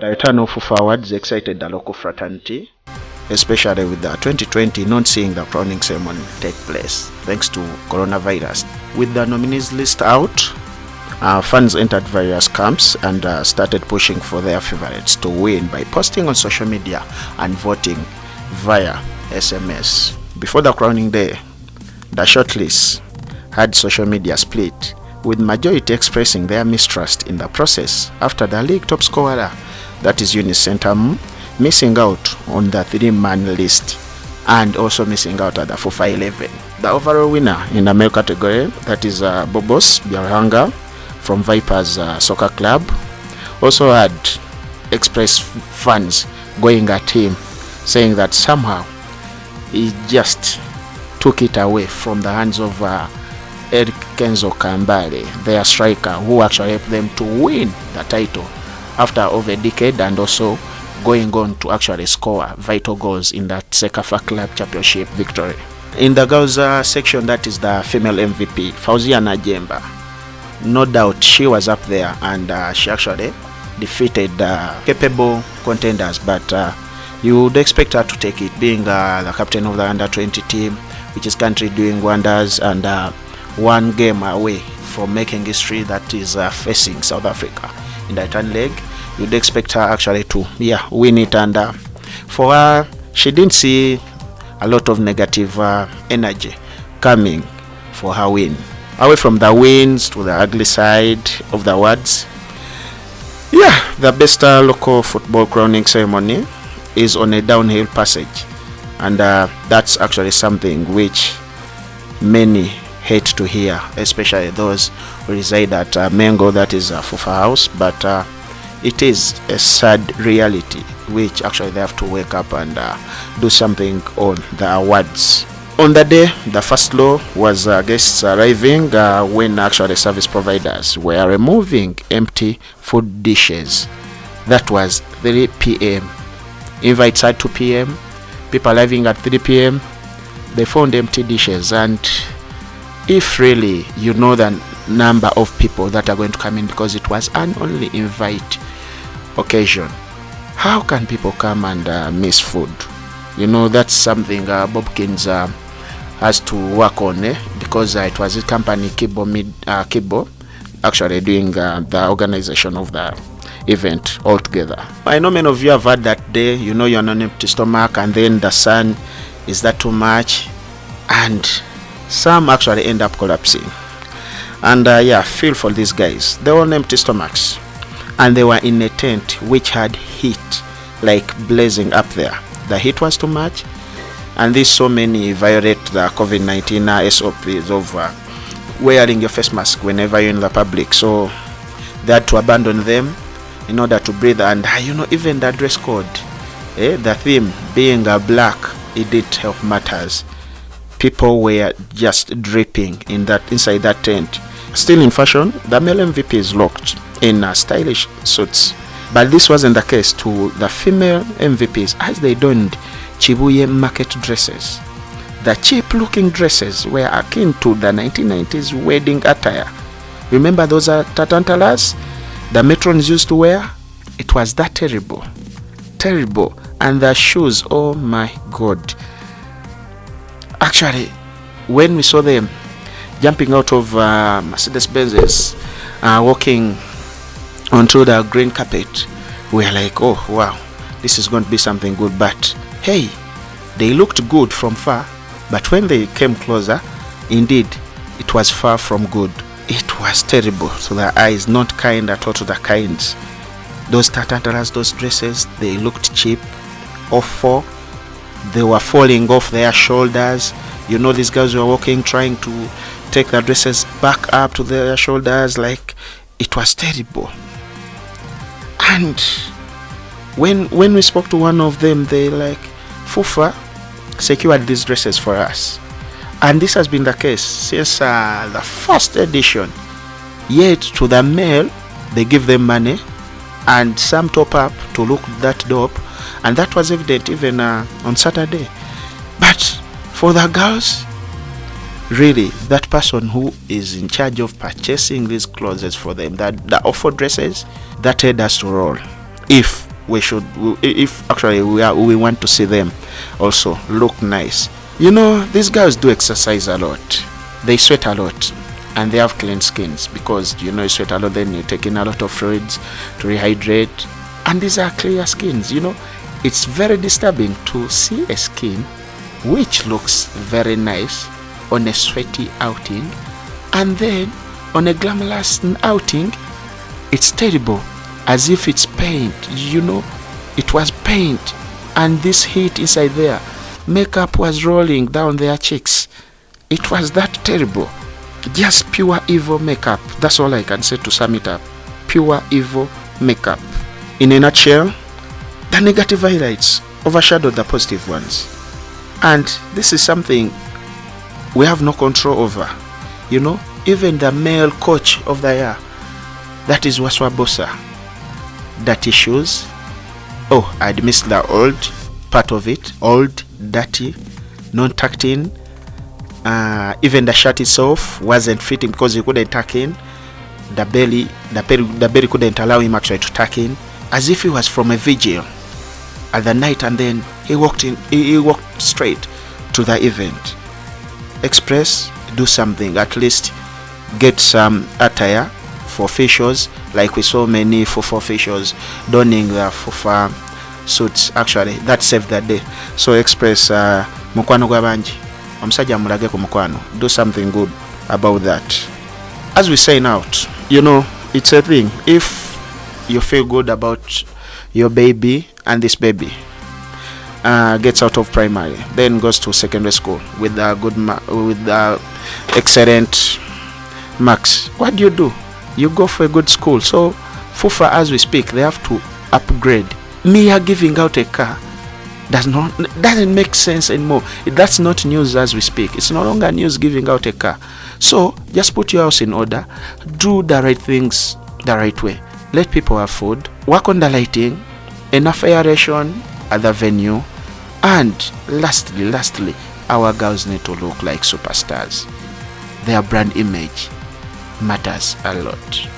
The return of FUFA Awards excited the local fraternity, especially with the 2020 not seeing the crowning ceremony take place thanks to coronavirus. With the nominees list out, fans entered various camps and started pushing for their favorites to win by posting on social media and voting via SMS. Before the crowning day, the shortlist had social media split, with majority expressing their mistrust in the process after the league top scorer, that is Eunice Centam, missing out on the 3-man list and also missing out at the FUFA 11. The overall winner in the male category, that is Bobos Biaranga from Vipers Soccer Club, also had expressed fans going at him, saying that somehow he just took it away from the hands of Eric Kenzo Kambale, their striker, who actually helped them to win the title after over a decade, and also going on to actually score vital goals in that Sekafa Club Championship victory. In the girls section, that is the female MVP, Fauzia Najemba. No doubt she was up there, and she actually defeated capable contenders, but you would expect her to take it, being the captain of the under-20 team, which is country doing wonders, and one game away from making history, that is facing South Africa in the return leg. You'd expect her actually to win it, and for her, she didn't see a lot of negative energy coming for her win. Away from the wins to the ugly side of the awards, the best local football crowning ceremony is on a downhill passage, and that's actually something which many hate to hear, especially those who reside at Mengo, that is FUFA House, but it is a sad reality which actually they have to wake up and do something on the awards. On the day, the first law was guests arriving when actually service providers were removing empty food dishes. That was 3 p.m. Invites at 2 p.m. People arriving at 3 p.m. They found empty dishes, and if really you know the number of people that are going to come in, because it was an only invite occasion, how can people come and miss food? You know, that's something Bobkins has to work on, because it was a company Kibo actually doing the organization of the event altogether. I know many of you have had that day, you know, you're on an empty stomach, and then the sun is that too much, and some actually end up collapsing. And feel for these guys. They were on empty stomachs, and they were in a tent which had heat like blazing up there. The heat was too much, and these so many violate the COVID-19 SOPs of wearing your face mask whenever you're in the public, so they had to abandon them in order to breathe. And even the dress code, the theme being black, it did help matters. People were just dripping inside that tent. Still in fashion, the male MVP is locked in stylish suits, but this wasn't the case to the female MVPs, as they donned Chibuye market dresses. The cheap looking dresses were akin to the 1990s wedding attire. Remember those tarantulas the matrons used to wear? It was that terrible. And the shoes, oh my god. Actually, when we saw them jumping out of Mercedes-Benz's, walking onto the green carpet, we were like, oh wow, this is going to be something good. But hey, they looked good from far, but when they came closer, indeed, it was far from good. It was terrible to the eyes, not kind at all to the kinds. Those tarantulas, those dresses, they looked cheap, awful. They were falling off their shoulders. You know, these girls were walking, trying to take the dresses back up to their shoulders. Like, it was terrible. And when we spoke to one of them, they like, FUFA secured these dresses for us. And this has been the case since the first edition. Yet to the male, they give them money and some top up to look that dope, and that was evident even on Saturday. But for the girls, really, that person who is in charge of purchasing these clothes for them, that the awful dresses, that had us to roll. If if actually we want to see them also look nice. You know, these girls do exercise a lot, they sweat a lot, and they have clean skins, because you know, you sweat a lot, then you take in a lot of fluids to rehydrate, and these are clear skins. You know, it's very disturbing to see a skin which looks very nice on a sweaty outing, and then on a glamorous outing it's terrible, as if it's paint. You know, it was paint, and this heat inside there, makeup was rolling down their cheeks. It was that terrible. Just pure evil makeup. That's all I can say to sum it up. Pure evil makeup. In a nutshell, the negative highlights overshadow the positive ones, and this is something we have no control over. You know, even the male coach of the year, that is Waswabosa. Dirty shoes. Oh, I'd missed the old part of it. Old, dirty, non-tucked in. Even the shirt itself wasn't fitting because he couldn't tuck in. The belly couldn't allow him actually to tuck in, as if he was from a vigil at the night, and then he walked straight to the event. Express, do something, at least get some attire for officials, like we saw many FUFA officials donning the FUFA suits. Actually, that saved the day. So Express, mukwano gwabanji, omusajja mulage ku mukwano, do something good about that. As we sign out, you know, it's a thing. If you feel good about your baby, and this baby gets out of primary, then goes to secondary school with excellent marks, what do? You go for a good school. So FUFA, as we speak, they have to upgrade. Mere giving out a car doesn't make sense anymore. That's not news as we speak. It's no longer news giving out a car. So just put your house in order, do the right things the right way, let people have food, work on the lighting, enough aeration at the venue, and lastly, our girls need to look like superstars. Their brand image matters a lot.